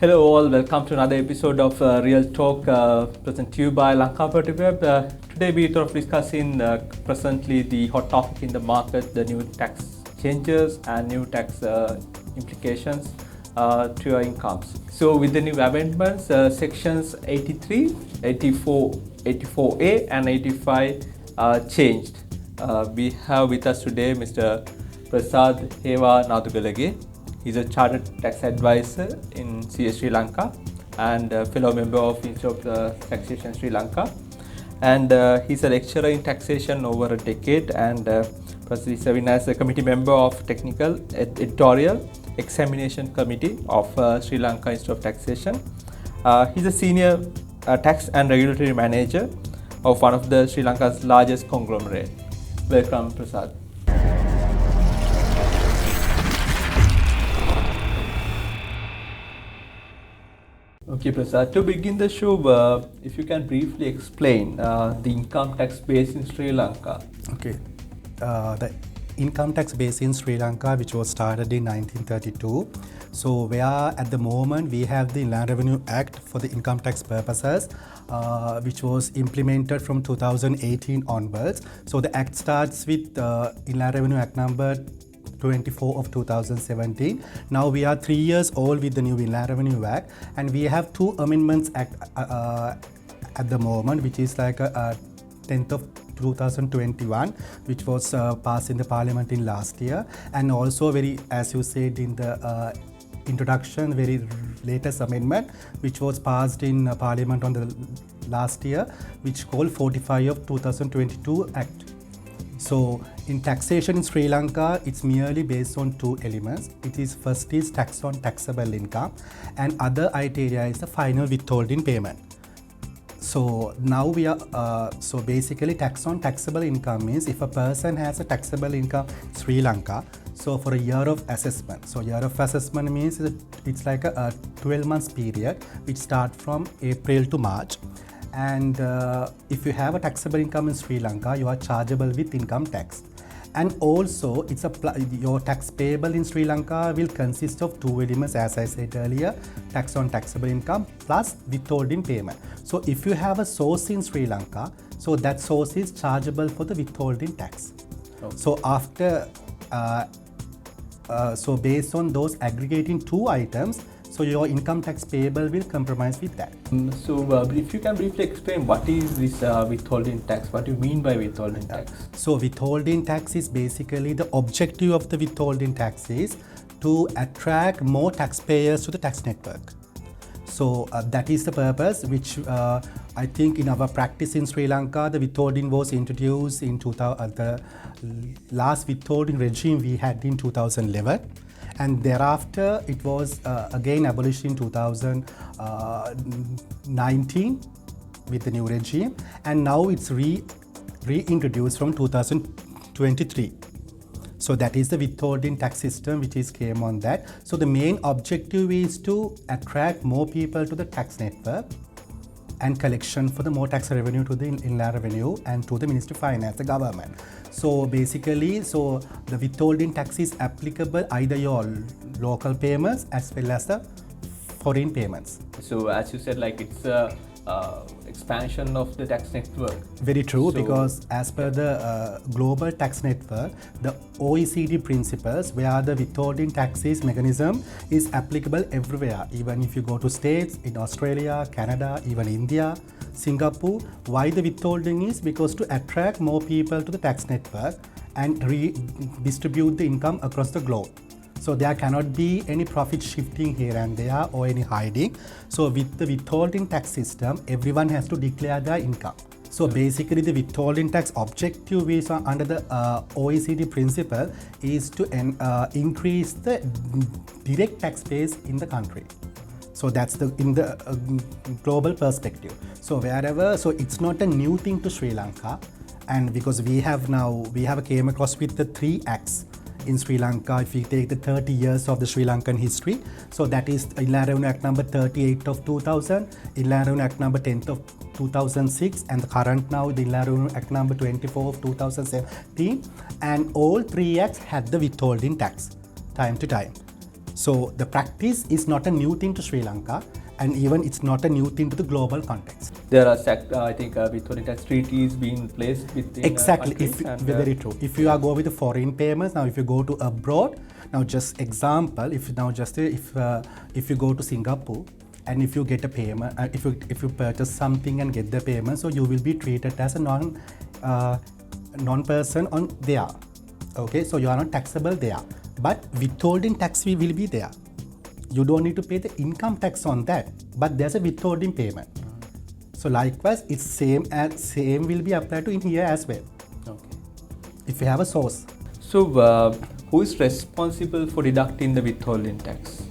Hello all, welcome to another episode of Real Talk presented to you by Lanka Property Web. Today we are discussing presently the hot topic in the market, the new tax changes and new tax implications to your incomes. So with the new amendments, sections 83, 84, 84A and 85 changed. We have with us today Mr. Prasad Heva Nadugalage. He's a chartered tax advisor in CS Sri Lanka and a fellow member of Institute of Taxation Sri Lanka. And he's a lecturer in taxation over a decade and he's serving as a committee member of Technical Editorial Examination Committee of Sri Lanka Institute of Taxation. He's a senior tax and regulatory manager of one of the Sri Lanka's largest conglomerate. Welcome, Prasad. Okay, Prasad, to begin the show, if you can briefly explain the income tax base in Sri Lanka. Okay, the income tax base in Sri Lanka, which was started in 1932. So where at the moment we have the Land Revenue Act for the income tax purposes, which was implemented from 2018 onwards. So the act starts with Land Revenue Act number 24 of 2017. Now we are 3 years old with the new Inland Revenue Act, and we have two amendments act at the moment, which is like a 10th of 2021, which was passed in the parliament in last year, and also very, as you said in the introduction, very latest amendment which was passed in parliament on the last year, which called 45 of 2022 Act. So in taxation in Sri Lanka, it's merely based on two elements. It is first is tax on taxable income, and other criteria is the final withholding payment. So now we are, so basically tax on taxable income means if a person has a taxable income in Sri Lanka, so for a year of assessment. So year of assessment means it's like a 12 months period which start from April to March. And if you have a taxable income in Sri Lanka, you are chargeable with income tax. And also, it's your tax payable in Sri Lanka will consist of two elements, as I said earlier, tax on taxable income plus withholding payment. So if you have a source in Sri Lanka, so that source is chargeable for the withholding tax. Okay. So after, so based on those aggregating two items, so your income tax payable will compromise with that. So if you can briefly explain what is this withholding tax, what do you mean by withholding tax? So withholding tax is basically the objective of the withholding tax is to attract more taxpayers to the tax network. So that is the purpose which I think in our practice in Sri Lanka, the withholding was introduced in the last withholding regime we had in 2011. And thereafter, it was again abolished in 2019 with the new regime, and now it's reintroduced from 2023. So that is the withholding tax system which is came on that. So the main objective is to attract more people to the tax network and collection for the more tax revenue to the inland revenue and to the Ministry of Finance, the government. So basically, so the withholding tax is applicable either your local payments as well as the foreign payments. So as you said, like it's a expansion of the tax network. Very true, so, because as per the global tax network, the OECD principles where the withholding taxes mechanism is applicable everywhere. Even if you go to states in Australia, Canada, even India, Singapore, why the withholding is because to attract more people to the tax network and redistribute the income across the globe. So there cannot be any profit shifting here and there or any hiding. So with the withholding tax system, everyone has to declare their income. So basically the withholding tax objective is under the OECD principle is to increase the direct tax base in the country. So that's in the global perspective. So wherever, so it's not a new thing to Sri Lanka, and because we have came across with the 3 acts in Sri Lanka. If we take the 30 years of the Sri Lankan history, so that is Inland Revenue Act number 38 of 2000, Inland Revenue Act number 10 of 2006, and the current now the Inland Revenue Act number 24 of 2017, and all 3 acts had the withholding tax time to time. So the practice is not a new thing to Sri Lanka, and even it's not a new thing to the global context. There are, I think, withholding tax treaties being placed within Exactly, countries very true. If you are go with the foreign payments, now if you go to abroad, now just example, if you go to Singapore, and if you get a payment, if you purchase something and get the payment, so you will be treated as a non-person on there. Okay, so you are not taxable there, but withholding tax will be there. You don't need to pay the income tax on that, but there's a withholding payment. So likewise, it's same will be applied to in here as well. Okay. If you have a source. So who is responsible for deducting the withholding tax?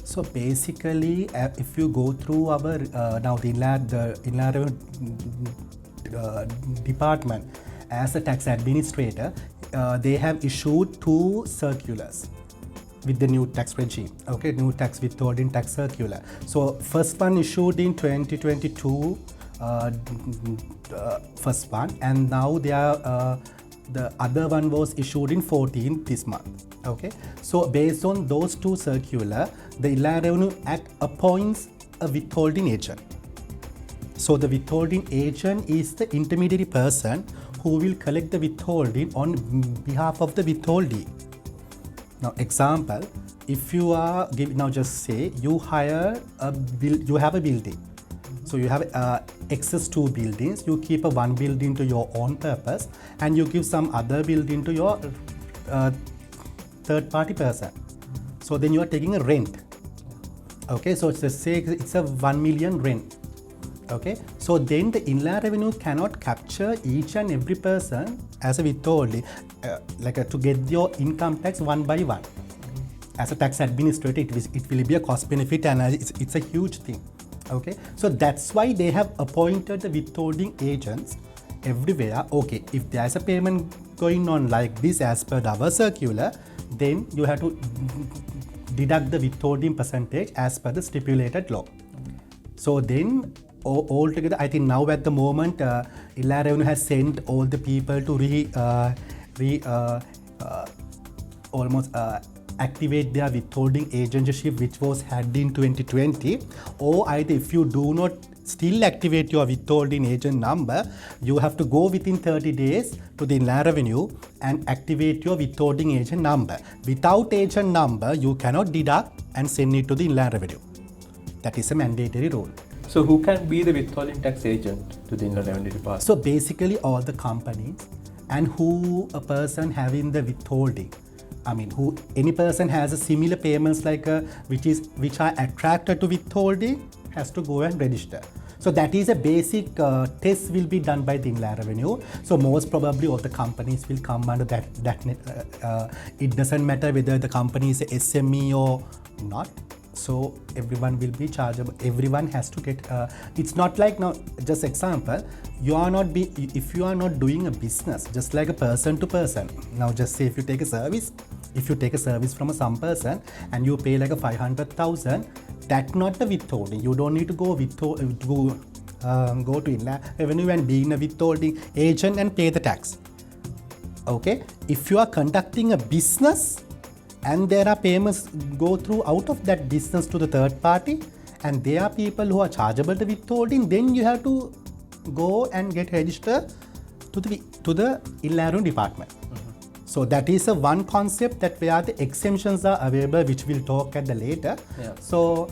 So basically, if you go through our now the Inland Revenue Department as a tax administrator, they have issued 2 circulars with the new tax regime. Okay, new tax withholding tax circular. So first one issued in 2022, first one, and now they are the other one was issued in 14 this month. Okay, so based on those 2 circular, the Inland Revenue Act appoints a withholding agent. So the withholding agent is the intermediary person who will collect the withholding on behalf of the withholdee. Now example, if you are now just say you hire you have a building. So you have access to buildings, you keep one building to your own purpose, and you give some other building to your third party person. So then you are taking a rent. Okay, so just say it's a 1 million rent. Okay, so then the Inland Revenue cannot capture each and every person as a withholding, to get your income tax one by one. As a tax administrator, it will be a cost benefit analysis. It's a huge thing. Okay, so that's why they have appointed the withholding agents everywhere. Okay, if there's a payment going on like this as per our circular, then you have to deduct the withholding percentage as per the stipulated law. So then altogether, I think now at the moment, Inland Revenue has sent all the people to almost activate their withholding agentship, which was had in 2020, or either if you do not still activate your withholding agent number, you have to go within 30 days to the Inland Revenue and activate your withholding agent number. Without agent number, you cannot deduct and send it to the Inland Revenue. That is a mandatory rule. So who can be the withholding tax agent to the Inland Revenue Department? So basically all the companies and who a person having the withholding. I mean, who any person has a similar payments like which are attracted to withholding has to go and register. So that is a basic test will be done by the Inland Revenue. So most probably all the companies will come under that. It doesn't matter whether the company is a SME or not. So everyone will be chargeable. Everyone has to get. It's not like now. Just example, if you are not doing a business, just like a person to person. Now just say if you take a service from some person and you pay like a 500,000, that's not the withholding. You don't need to go to Inland Revenue and be in a withholding agent and pay the tax. Okay, if you are conducting a business and there are payments go through out of that business to the third party, and there are people who are chargeable to withholding, then you have to go and get registered to the Inland Revenue Department. So that is a one concept that where the exemptions are available, which we'll talk at the later. Yeah. So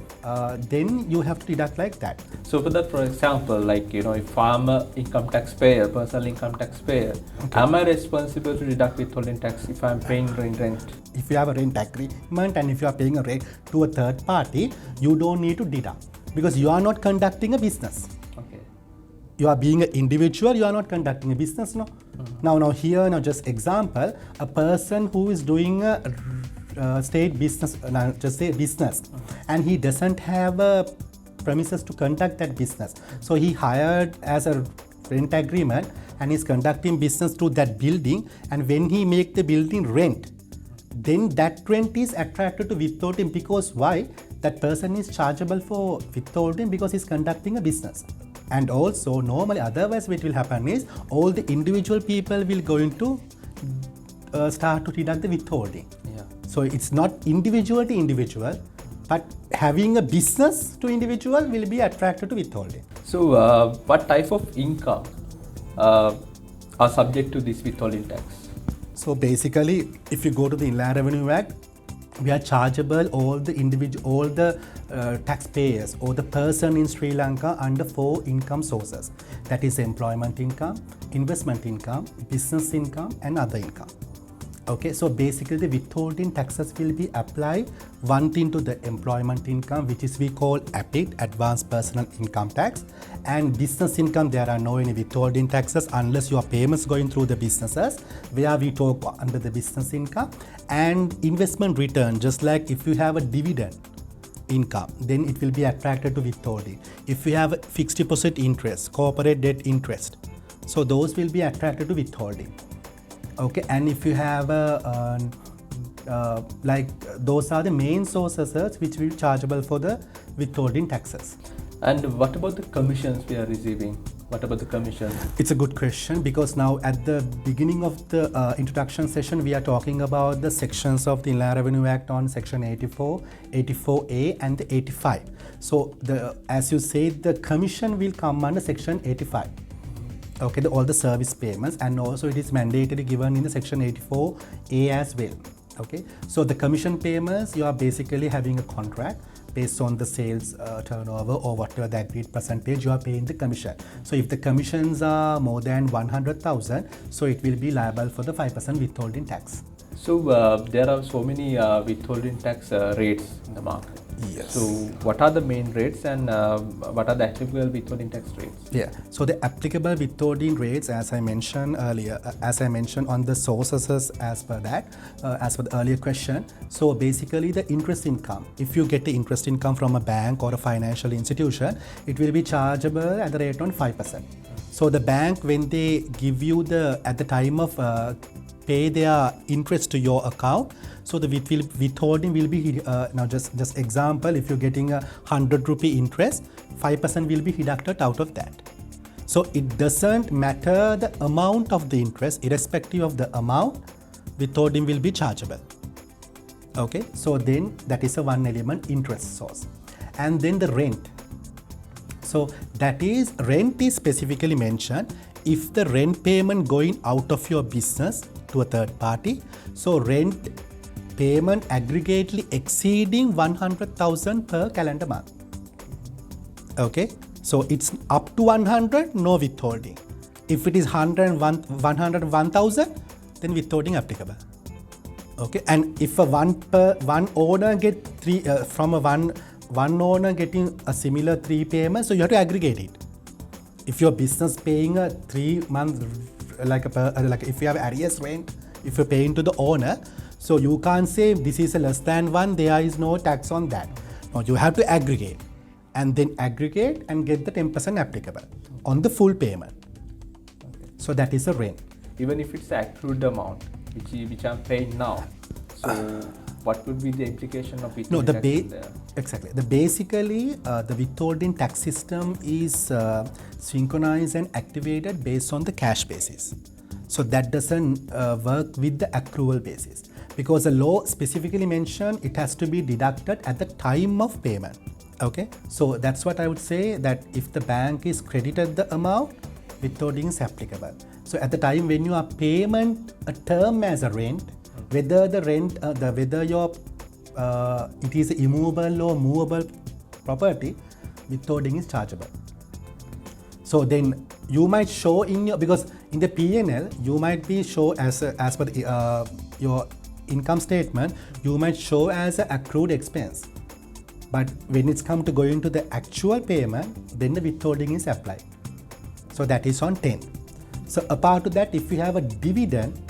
then you have to deduct like that. So for that, for example, like if I'm a income tax payer, personal income tax payer, okay, am I responsible to deduct withholding tax if I'm paying rent? If you have a rent agreement and if you are paying a rent to a third party, you don't need to deduct because you are not conducting a business. Okay. You are being an individual, you are not conducting a business, no? Now here, just example, a person who is doing a state business, just say business, and he doesn't have premises to conduct that business. So he hired as a rent agreement and is conducting business to that building, and when he make the building rent, then that rent is attracted to withholding because why? That person is chargeable for withholding because he's conducting a business. And also normally otherwise what will happen is all the individual people will going to start to deduct the withholding. Yeah. So it's not individual to individual, but having a business to individual will be attracted to withholding. So what type of income are subject to this withholding tax? So basically, if you go to the Inland Revenue Act, we are chargeable all the taxpayers or the person in Sri Lanka under 4 income sources. That is employment income, investment income, business income, and other income. Okay, so basically the withholding taxes will be applied one thing to the employment income, which is we call APIT, Advanced Personal Income Tax, and business income. There are no any withholding taxes unless your payments going through the businesses, where we talk under the business income. And investment return, just like if you have a dividend income, then it will be attracted to withholding. If you have fixed deposit interest, corporate debt interest, so those will be attracted to withholding. Okay, and if you have like those are the main sources which will be chargeable for the withholding taxes. And what about the commissions we are receiving? What about the commission? It's a good question, because now at the beginning of the introduction session, we are talking about the sections of the Inland Revenue Act on Section 84, 84A and 85. So as you said, the commission will come under Section 85. Okay, all the service payments, and also it is mandatorily given in the Section 84A as well. Okay, so the commission payments, you are basically having a contract based on the sales turnover or whatever the agreed percentage, you are paying the commission. So if the commissions are more than 100,000, so it will be liable for the 5% withholding tax. So there are so many withholding tax rates in the market. Yes. So what are the main rates, and what are the applicable withholding tax rates? Yeah. So the applicable withholding rates, as I mentioned earlier, as I mentioned on the sources as per the earlier question. So basically the interest income, if you get the interest income from a bank or a financial institution, it will be chargeable at the rate on 5%. So the bank, when they give you at the time of pay their interest to your account, so the withholding will be now just example, if you're getting a 100 rupee interest, 5% will be deducted out of that. So it doesn't matter the amount of the interest, irrespective of the amount, withholding will be chargeable. Okay, so then that is a one element interest source. And then the rent. So that is, rent is specifically mentioned if the rent payment going out of your business to a third party. So rent payment aggregately exceeding 100,000 per calendar month. Okay, so it's up to 100, no withholding. If it is 101,000, then withholding applicable. Okay, and if one owner get one owner getting a similar 3 payments, so you have to aggregate it. If your business paying a 3 month, like if you have arrears rent, if you're paying to the owner, so you can't say this is a less than 1, there is no tax on that. No, you have to aggregate, and then aggregate and get the 10% applicable on the full payment. Okay. So that is a rent. Even if it's the accrued amount, which I'm paying now, so what would be the implication of withholding tax there? Exactly. Basically, the withholding tax system is synchronized and activated based on the cash basis. So that doesn't work with the accrual basis, because the law specifically mentioned it has to be deducted at the time of payment. Okay, so that's what I would say, that if the bank is credited the amount, withholding is applicable. So at the time when you are payment a term as a rent, whether the rent, whether your it is immovable or movable property, withholding is chargeable. So then you might show in your, because in the P&L you might be show as per the, your income statement, you might show as an accrued expense. But when it's come to going to the actual payment, then the withholding is applied. So that is on 10. So apart of that, if you have a dividend,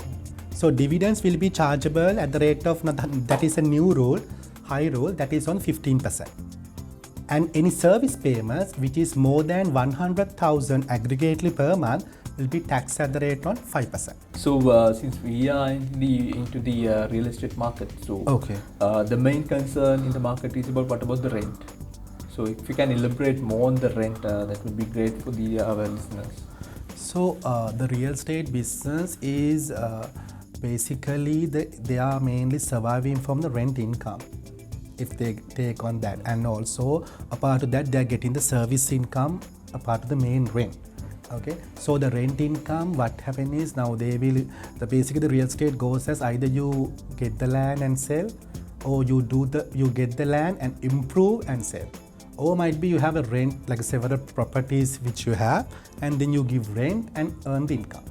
so dividends will be chargeable at the rate of, that is a new rule, high rule, that is on 15%. And any service payments which is more than 100,000 aggregately per month will be taxed at the rate on 5%. So since we are into the real estate market, so okay, the main concern in the market is about what about the rent. So if you can elaborate more on the rent, that would be great for our listeners. So the real estate business is Basically, they are mainly surviving from the rent income if they take on that, and also a part of that they are getting the service income, a part of the main rent. Okay, so the rent income, what happens is now they will basically the real estate goes as either you get the land and sell, or you get the land and improve and sell, or might be you have a rent like several properties which you have and then you give rent and earn the income.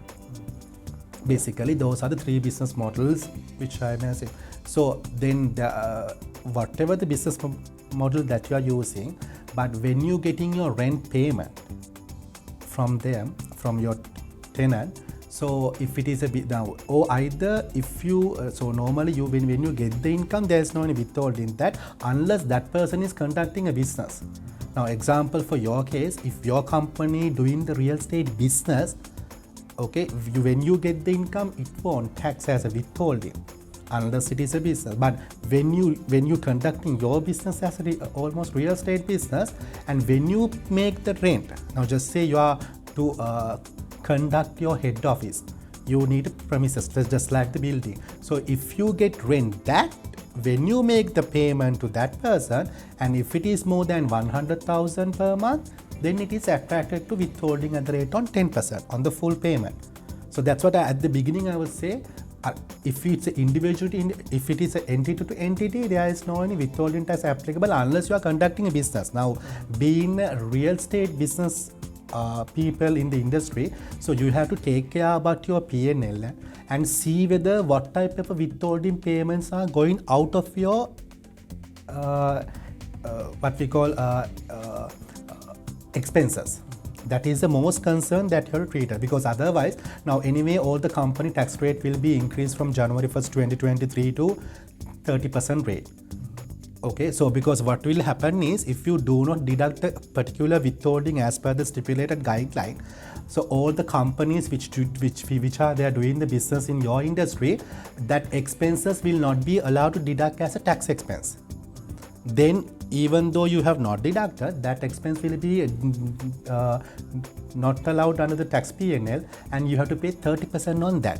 Basically those are the three business models which I may say. So then whatever the business model that you are using, but when you getting your rent payment from them, from your tenant, so if it is a bit now, or either if you so normally you when you get the income, there is no any withholding that unless that person is conducting a business. Now example for your case, if your company doing the real estate business, okay, when you get the income, it won't tax as a withholding unless it is a business. But when you conducting your business as almost real estate business, and when you make the rent, now just say you are to conduct your head office, you need premises just like the building. So if you get rent, that when you make the payment to that person, and if it is more than 100,000 per month, then it is attracted to withholding at the rate on 10% on the full payment. So that's what at the beginning I would say. If it's an individual, if it is an entity to entity, there is no any withholding tax applicable unless you are conducting a business. Now, being a real estate business people in the industry, so you have to take care about your P&L and see whether what type of withholding payments are going out of your what we call expenses. That is the most concern that you have to treat it, because otherwise now anyway all the company tax rate will be increased from January 1st 2023 to 30% rate. Okay, so because what will happen is if you do not deduct a particular withholding as per the stipulated guideline, so all the companies which are there doing the business in your industry, that expenses will not be allowed to deduct as a tax expense. Then even though you have not deducted, that expense will be not allowed under the tax P&L, and you have to pay 30% on that.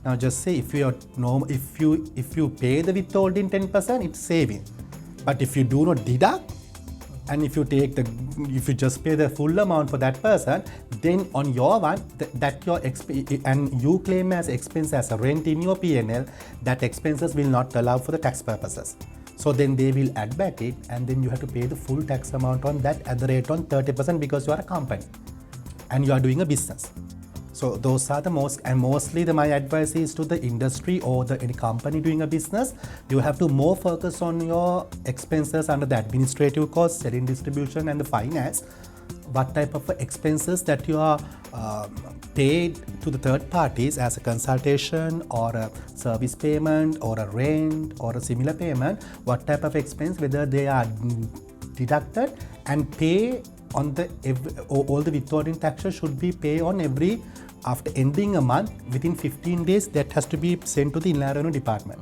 Now just say if you pay the withholding 10%, it's saving. But if you do not deduct, and if you just pay the full amount for that person, then on your one that your and you claim as expense as a rent in your P&L, that expenses will not allow for the tax purposes. So then they will add back it, and then you have to pay the full tax amount on that at the rate on 30% because you are a company and you are doing a business. So those are the mostly my advice is to the industry or any company doing a business, you have to more focus on your expenses under the administrative costs, selling, distribution and the finance. What type of expenses that you are paid to the third parties as a consultation or a service payment or a rent or a similar payment, what type of expense, whether they are deducted and pay on all the withholding taxes should be paid on every, after ending a month, within 15 days that has to be sent to the Inland Revenue Department.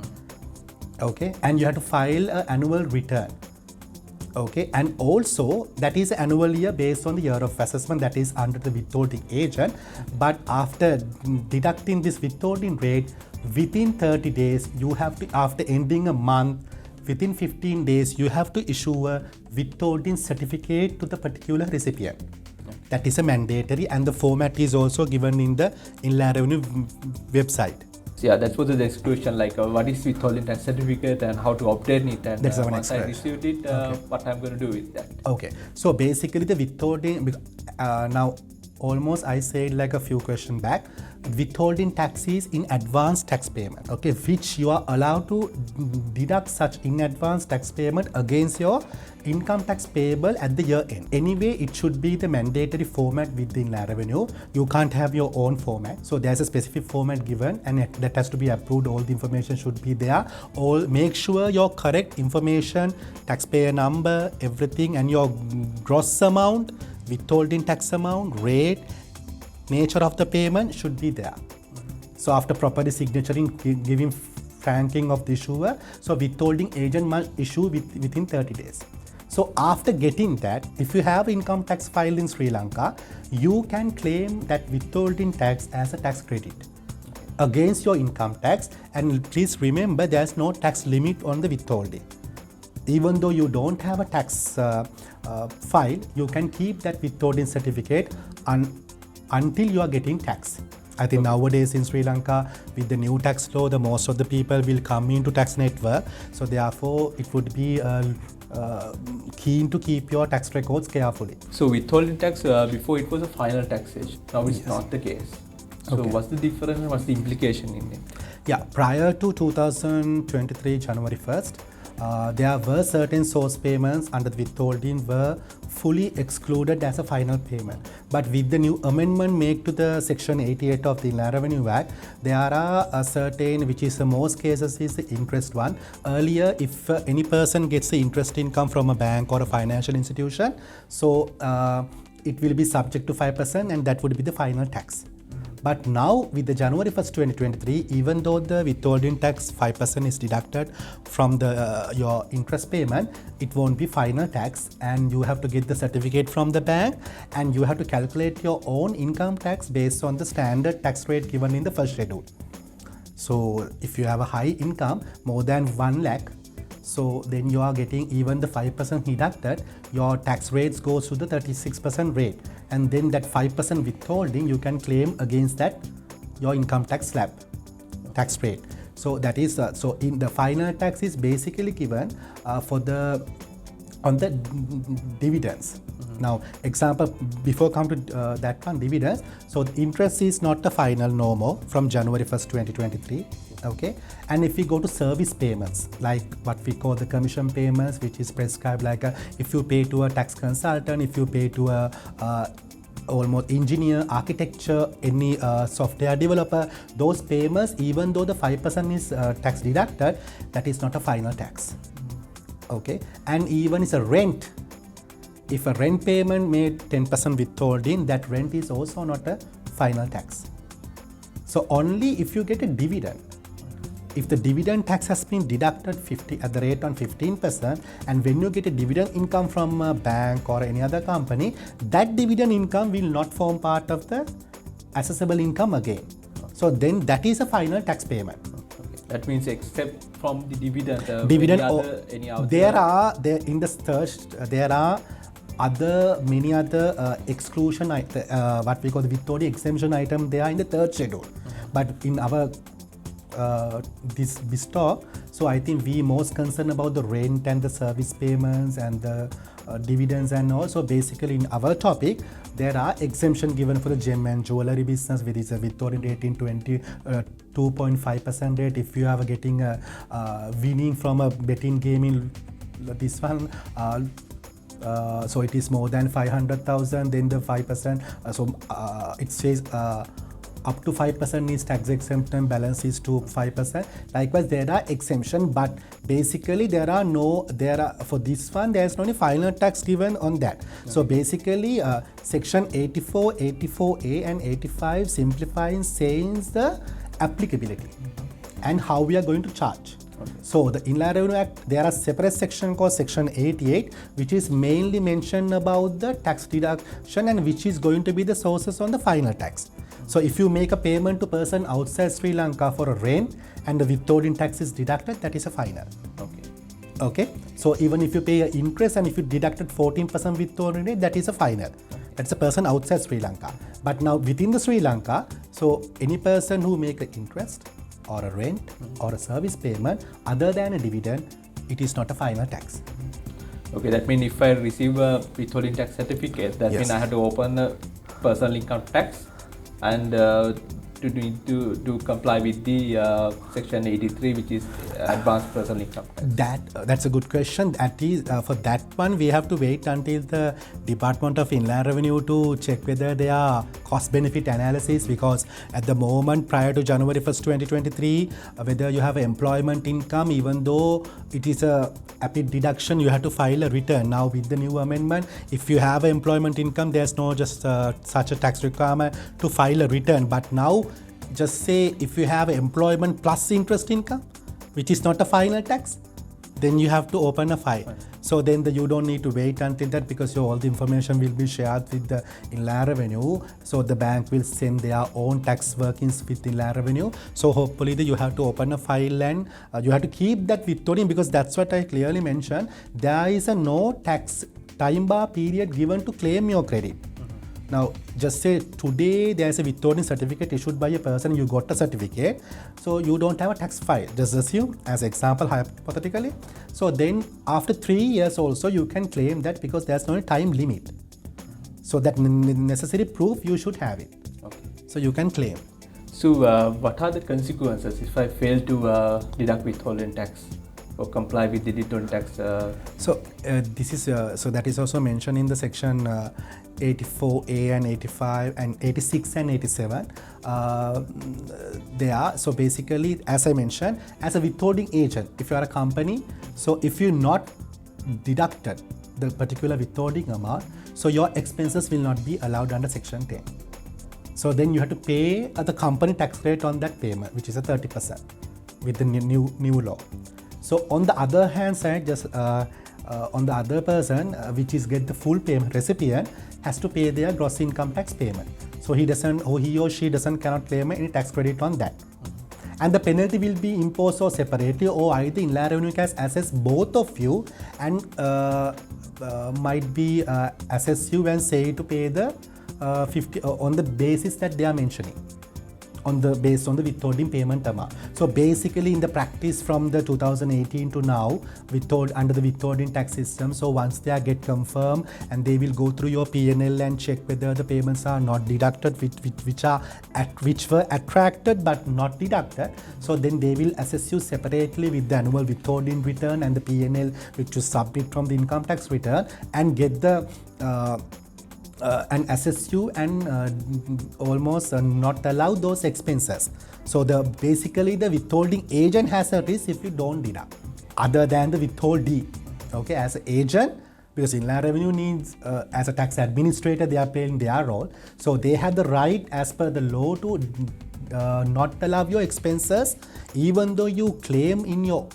Okay, and you have to file an annual return. Okay, and also that is annual year based on the year of assessment that is under the withholding agent. But after deducting this withholding rate, within 30 days, you have to, after ending a month, within 15 days, you have to issue a withholding certificate to the particular recipient. That is a mandatory, and the format is also given in the Inland Revenue website. Yeah, that was the next question, like what is withholding tax certificate and how to obtain it, and once I received it, what I'm going to do with that. Okay, so basically the withholding, now almost I said like a few questions back, withholding tax is in advance tax payment, okay, which you are allowed to deduct such in advance tax payment against your income tax payable at the year end. Anyway, it should be the mandatory format within Inland Revenue. You can't have your own format. So there's a specific format given, and that has to be approved. All the information should be there. Make sure your correct information, taxpayer number, everything, and your gross amount, withholding tax amount, rate, nature of the payment should be there. So after properly signaturing, giving franking of the issuer, so withholding agent must issue within 30 days. So after getting that, if you have income tax filed in Sri Lanka, you can claim that withholding tax as a tax credit against your income tax. And please remember, there's no tax limit on the withholding. Even though you don't have a tax file, you can keep that withholding certificate until you are getting tax. I think nowadays in Sri Lanka, with the new tax law, the most of the people will come into tax network. So therefore, it would be keen to keep your tax records carefully. So withholding tax, before it was a final taxation. Now it's not the case. So what's the difference and what's the implication in it? Yeah, prior to 2023 January 1st, there were certain source payments under the withholding were fully excluded as a final payment. But with the new amendment made to the Section 88 of the Inland Revenue Act, there are certain, which is in most cases is the interest one. Earlier, if any person gets the interest income from a bank or a financial institution, so it will be subject to 5%, and that would be the final tax. But now with the January 1st, 2023, even though the withholding tax 5% is deducted from the your interest payment, it won't be final tax, and you have to get the certificate from the bank, and you have to calculate your own income tax based on the standard tax rate given in the first schedule. So if you have a high income, more than 1 lakh, so then you are getting even the 5% deducted, your tax rates goes to the 36% rate, and then that 5% withholding you can claim against that your income tax slab tax rate. So that is so in the final tax is basically given for the on the dividends. Now example, before come to that one, dividends, so the interest is not the final no more from January 1st 2023. Okay, and if we go to service payments, like what we call the commission payments, which is prescribed, like if you pay to a tax consultant, if you pay to a almost engineer, architecture, any software developer, those payments, even though the 5% is tax deducted, that is not a final tax. Okay, and even it's a rent. If a rent payment made 10% withholding, that rent is also not a final tax. So only if you get a dividend, if the dividend tax has been deducted at the rate on 15%, and when you get a dividend income from a bank or any other company, that dividend income will not form part of the assessable income again. So then that is a final tax payment. Okay. That means except from the dividend, any other there are many other exclusion, what we call the withholding exemption item, they are in the third schedule. But in our this talk, so I think we most concerned about the rent and the service payments and the dividends, and also basically in our topic there are exemption given for the gem and jewelry business, which is a withholding rate in 2.5% rate. If you are getting a winning from a betting game in this one, so it is more than 500,000, then the 5%, it says up to 5% is tax exempt and balance is to 5%. Likewise, there are exemption, but basically for this one, there is no final tax given on that. So basically, section 84, 84A and 85 simplifying saying the applicability and how we are going to charge. So the Inland Revenue Act, there are separate section called section 88, which is mainly mentioned about the tax deduction and which is going to be the sources on the final tax. So if you make a payment to person outside Sri Lanka for a rent and the withholding tax is deducted, that is a final. Okay. So even if you pay interest and if you deducted 14% withholding rate, that is a final. That's a person outside Sri Lanka. But now within the Sri Lanka, so any person who make an interest or a rent or a service payment other than a dividend, it is not a final tax. Okay, that means if I receive a withholding tax certificate, that means I have to open a personal income tax and to comply with the section 83, which is advanced personal income tax. That's a good question. That is for that one we have to wait until the Department of Inland Revenue to check whether there are cost benefit analysis, because at the moment prior to January 1st 2023, whether you have employment income, even though it is a rapid deduction, you have to file a return. Now with the new amendment, if you have employment income, there's no just such a tax requirement to file a return. But now just say if you have employment plus interest income, which is not a final tax, then you have to open a file. So then you don't need to wait until that, because all the information will be shared with the Inland Revenue. So the bank will send their own tax workings with Inland Revenue. So hopefully you have to open a file, and you have to keep that withholding, because that's what I clearly mentioned. There is a no tax time bar period given to claim your credit. Now, just say today there is a withholding certificate issued by a person, you got a certificate, so you don't have a tax file. Just assume, as example, hypothetically. So then after 3 years also you can claim that, because there's no time limit. So that necessary proof you should have it. Okay. So you can claim. So what are the consequences if I fail to deduct withholding tax or comply with the withholding tax? So this is so that is also mentioned in the section 84A and 85 and 86 and 87. They are, so basically, as I mentioned, as a withholding agent, if you are a company, so if you not deducted the particular withholding amount, so your expenses will not be allowed under section 10. So then you have to pay the company tax rate on that payment, which is a 30% with the new law. So on the other hand side, just on the other person, which is get the full payment, recipient has to pay their gross income tax payment. So he or she cannot claim any tax credit on that. And the penalty will be imposed or separately, or either Inland Revenue can assess both of you, and might be assess you and say to pay the 50 on the basis that they are mentioning, based on the withholding payment amount. So basically, in the practice from the 2018 to now, under the withholding tax system, so once they get confirmed, and they will go through your P&L and check whether the payments are not deducted, which were attracted but not deducted. So then they will assess you separately with the annual withholding return and the P&L which you submit from the income tax return, and get the and assess you and almost not allow those expenses. So basically the withholding agent has a risk if you don't deduct, other than the withholdee. Okay, as an agent, because Inland Revenue needs, as a tax administrator, they are playing their role. So they have the right, as per the law, to not allow your expenses, even though you claim in your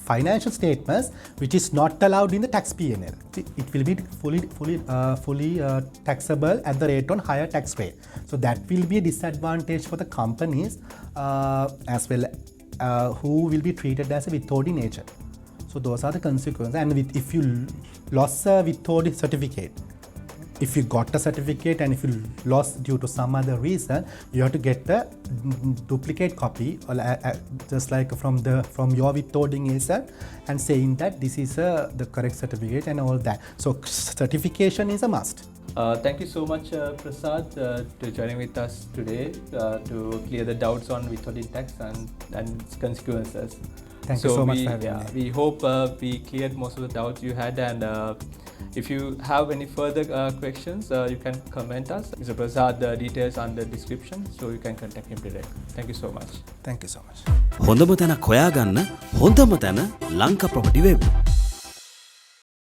financial statements, which is not allowed in the tax P&L. It will be fully taxable at the rate on higher tax rate. So that will be a disadvantage for the companies as well, who will be treated as a withholding agent. So those are the consequences. And if you lost a withholding certificate, if you got a certificate and if you lost due to some other reason, you have to get the duplicate copy, or just like from your withholding agent, and saying that this is the correct certificate and all that. So certification is a must. Thank you so much, Prasad, to joining with us today to clear the doubts on withholding tax and its consequences. Thank you so much for having me. We hope we cleared most of the doubts you had, and if you have any further questions, you can comment us. Mr. Prasad, the details on the description, so you can contact him directly. Thank you so much. Thank you so much. හොඳම තැනක් හොයාගන්න හොඳම තැන Lanka property web.